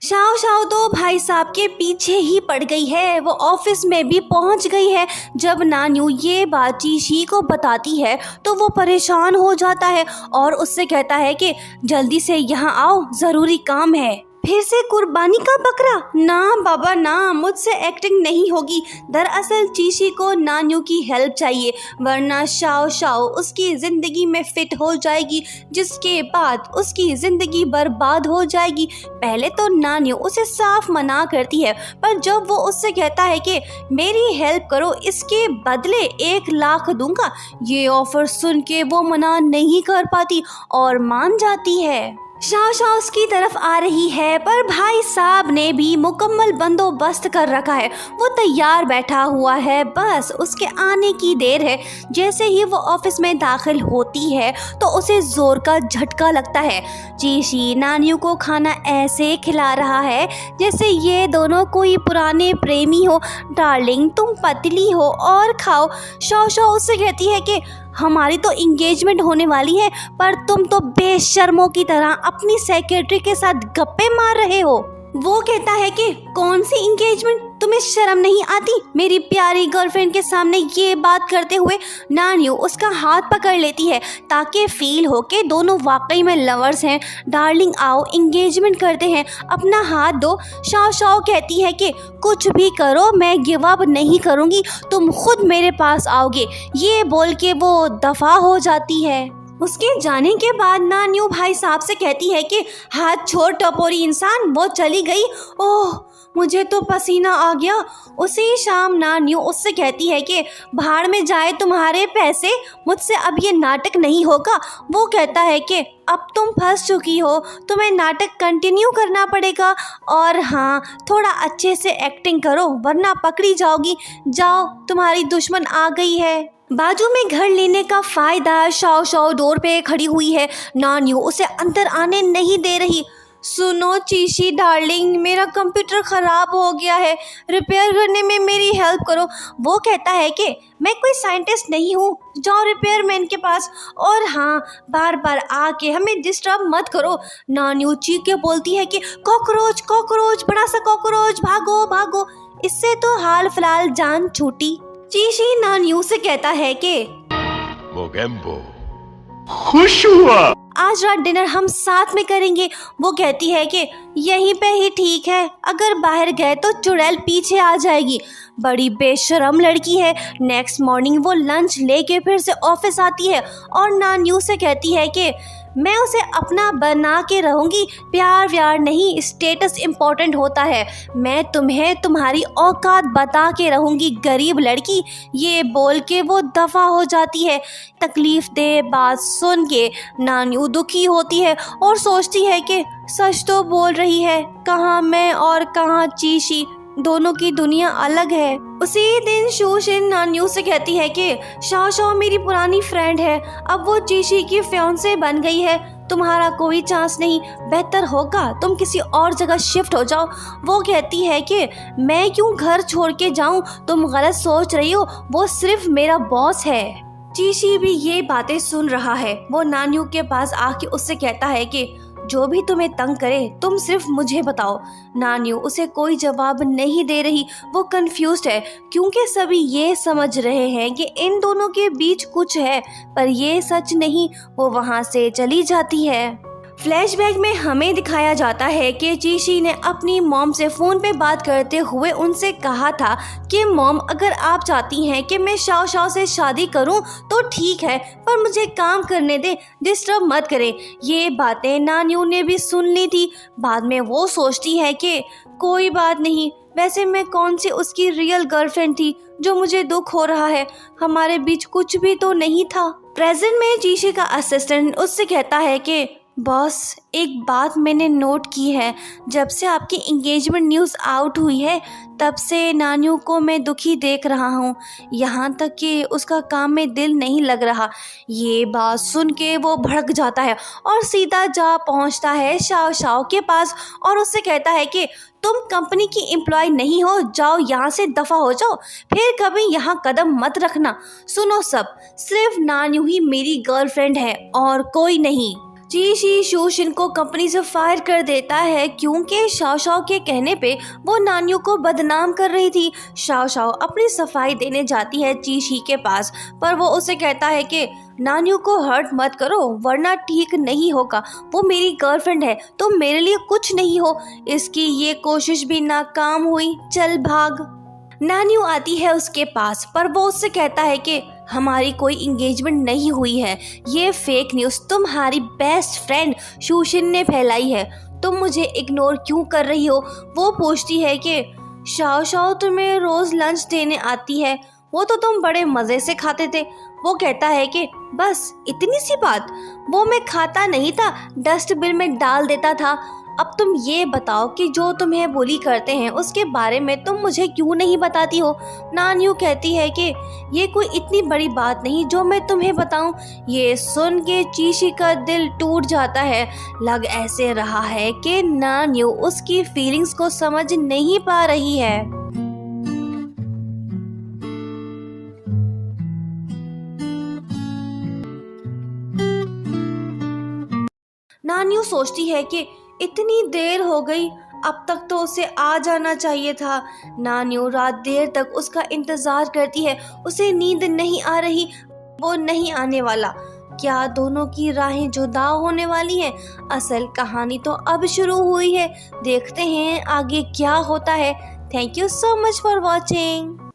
Shao Shao तो भाई साहब के पीछे ही पड़ गई है। वो ऑफिस में भी पहुंच गई है। जब नान्यू ये बात चीशी को बताती है तो वो परेशान हो जाता है और उससे कहता है कि जल्दी से यहाँ आओ, ज़रूरी काम है। फिर से कुर्बानी का बकरा? ना बाबा ना, मुझसे एक्टिंग नहीं होगी। दरअसल चीशी को नान्यू की हेल्प चाहिए, वरना शाओ शाओ उसकी ज़िंदगी में फिट हो जाएगी, जिसके बाद उसकी ज़िंदगी बर्बाद हो जाएगी। पहले तो नान्यू उसे साफ मना करती है, पर जब वो उससे कहता है कि मेरी हेल्प करो, इसके बदले 1 लाख दूंगा, ये ऑफर सुन के वो मना नहीं कर पाती और मान जाती है। शाओ शाओ उसकी तरफ आ रही है, पर भाई साहब ने भी मुकम्मल बंदोबस्त कर रखा है। वो तैयार बैठा हुआ है, बस उसके आने की देर है। जैसे ही वो ऑफिस में दाखिल होती है तो उसे जोर का झटका लगता है। चीशी नान्यू को खाना ऐसे खिला रहा है जैसे ये दोनों कोई पुराने प्रेमी हो। डार्लिंग तुम पतली हो और खाओ। शाओ शाओ उससे कहती है कि हमारी तो इंगेजमेंट होने वाली है, पर तुम तो बेशर्मों की तरह अपनी सेक्रेटरी के साथ गप्पे मार रहे हो। वो कहता है कि कौन सी इंगेजमेंट, तुम्हें शर्म नहीं आती मेरी प्यारी गर्लफ्रेंड के सामने ये बात करते हुए। नान्यू उसका हाथ पकड़ लेती है ताकि फील हो कि दोनों वाकई में लवर्स हैं। डार्लिंग आओ, इंगेजमेंट करते हैं, अपना हाथ दो। शाओ शाओ कहती है कि कुछ भी करो, मैं गिव अप नहीं करूँगी, तुम खुद मेरे पास आओगे। ये बोल के वो दफा हो जाती है। उसके जाने के बाद नान्यू भाई साहब से कहती है कि हाथ छोड़ टपोरी इंसान। वो चली गई। ओह, मुझे तो पसीना आ गया। उसी शाम नान्यू उससे कहती है कि भाड़ में जाए तुम्हारे पैसे, मुझसे अब ये नाटक नहीं होगा। वो कहता है कि अब तुम फंस चुकी हो, तुम्हें नाटक कंटिन्यू करना पड़ेगा, और हाँ, थोड़ा अच्छे से एक्टिंग करो वरना पकड़ी जाओगी। जाओ, तुम्हारी दुश्मन आ गई है। बाजू में घर लेने का फायदा। शाओ शाओ डोर पे खड़ी हुई है। नान्यू उसे अंदर आने नहीं दे रही। सुनो चीशी डार्लिंग, मेरा कंप्यूटर ख़राब हो गया है, रिपेयर करने में मेरी हेल्प करो। वो कहता है कि मैं कोई साइंटिस्ट नहीं हूँ, जाओ रिपेयरमैन के पास, और हाँ, बार बार आके हमें डिस्टर्ब मत करो। नान्यू चीख के बोलती है कि कॉकरोच कॉकरोच, बड़ा सा कॉकरोच, भागो भागो। इससे तो हाल फिलहाल जान छूटी। चीशी नान्यू से कहता है कि मोगेम्बो खुश हुआ, आज रात डिनर हम साथ में करेंगे। वो कहती है कि यहीं पे ही ठीक है, अगर बाहर गए तो चुड़ैल पीछे आ जाएगी। बड़ी बेशरम लड़की है। नेक्स्ट मॉर्निंग वो लंच लेके फिर से ऑफिस आती है और नान्यू से कहती है कि मैं उसे अपना बना के रहूँगी, प्यार व्यार नहीं, स्टेटस इम्पोर्टेंट होता है। मैं तुम्हें तुम्हारी औकात बता के रहूँगी, गरीब लड़की। ये बोल के वो दफ़ा हो जाती है। तकलीफ़ दे बात सुन के नान्यू दुखी होती है और सोचती है कि सच तो बोल रही है, कहाँ मैं और कहाँ चीशी, दोनों की दुनिया अलग है। उसी दिन शूशिन नान्यू से कहती है कि शाओ शाओ मेरी पुरानी फ्रेंड है, अब वो चीशी की फियांसे बन गई है, तुम्हारा कोई चांस नहीं, बेहतर होगा तुम किसी और जगह शिफ्ट हो जाओ। वो कहती है कि मैं क्यों घर छोड़ के जाऊं, तुम गलत सोच रही हो, वो सिर्फ मेरा बॉस है। चीशी भी ये बातें सुन रहा है। वो नान्यू के पास आके उससे कहता है कि जो भी तुम्हें तंग करे तुम सिर्फ मुझे बताओ। नान्यू उसे कोई जवाब नहीं दे रही। वो कंफ्यूज्ड है क्योंकि सभी ये समझ रहे हैं कि इन दोनों के बीच कुछ है, पर ये सच नहीं। वो वहाँ से चली जाती है। फ्लैशबैक में हमें दिखाया जाता है कि चीशी ने अपनी मॉम से फ़ोन पे बात करते हुए उनसे कहा था कि मॉम, अगर आप चाहती हैं कि मैं शाओ शाओ से शादी करूं तो ठीक है, पर मुझे काम करने दें, डिस्टर्ब मत करें। ये बातें नान्यू ने भी सुन ली थी। बाद में वो सोचती है कि कोई बात नहीं, वैसे मैं कौन सी उसकी रियल गर्लफ्रेंड थी जो मुझे दुख हो रहा है, हमारे बीच कुछ भी तो नहीं था। प्रेजेंट में चीशी का असिस्टेंट उससे कहता है कि बॉस, एक बात मैंने नोट की है, जब से आपकी इंगेजमेंट न्यूज़ आउट हुई है तब से नान्यू को मैं दुखी देख रहा हूँ, यहाँ तक कि उसका काम में दिल नहीं लग रहा। ये बात सुन के वो भड़क जाता है और सीधा जा पहुँचता है शाओ शाओ के पास और उससे कहता है कि तुम कंपनी की एम्प्लॉय नहीं हो, जाओ यहाँ से दफ़ा हो जाओ, फिर कभी यहाँ कदम मत रखना। सुनो सब, सिर्फ नान्यू ही मेरी गर्लफ्रेंड है और कोई नहीं। जीशी शूशिन को कंपनी से फायर कर देता है क्योंकि शाओ शाओ के कहने पे वो नान्यू को बदनाम कर रही थी। शाओ शाओ अपनी सफाई देने जाती है जीशी के पास, पर वो उसे कहता है कि नान्यू को हर्ट मत करो वरना ठीक नहीं होगा। वो मेरी गर्लफ्रेंड है, तुम मेरे लिए कुछ नहीं हो। इसकी ये कोशिश भी नाकाम हुई, चल भाग। नान्यू आती है उसके पास, पर वो उससे कहता है कि हमारी कोई इंगेजमेंट नहीं हुई है, ये फेक न्यूज़ तुम्हारी बेस्ट फ्रेंड शूशिन ने फैलाई है, तुम मुझे इग्नोर क्यों कर रही हो। वो पूछती है कि शाओ शाओ तुम्हें रोज़ लंच देने आती है, वो तो तुम बड़े मज़े से खाते थे। वो कहता है कि बस इतनी सी बात, वो मैं खाता नहीं था, डस्टबिन में डाल देता था। अब तुम ये बताओ कि जो तुम्हें बुली करते हैं उसके बारे में तुम मुझे क्यों नहीं बताती हो। नान्यू कहती है कि ये कोई इतनी बड़ी बात नहीं जो मैं तुम्हें बताऊं। ये सुन के चीशी का दिल टूट जाता है। लग ऐसे रहा है कि नान्यू उसकी फीलिंग्स को समझ नहीं पा रही है। नान्यू सोचती है कि इतनी देर हो गई, अब तक तो उसे आ जाना चाहिए था। नान्यू रात देर तक उसका इंतजार करती है, उसे नींद नहीं आ रही, वो नहीं आने वाला। क्या दोनों की राहें जुदा होने वाली हैं? असल कहानी तो अब शुरू हुई है, देखते हैं आगे क्या होता है। Thank you so much for watching.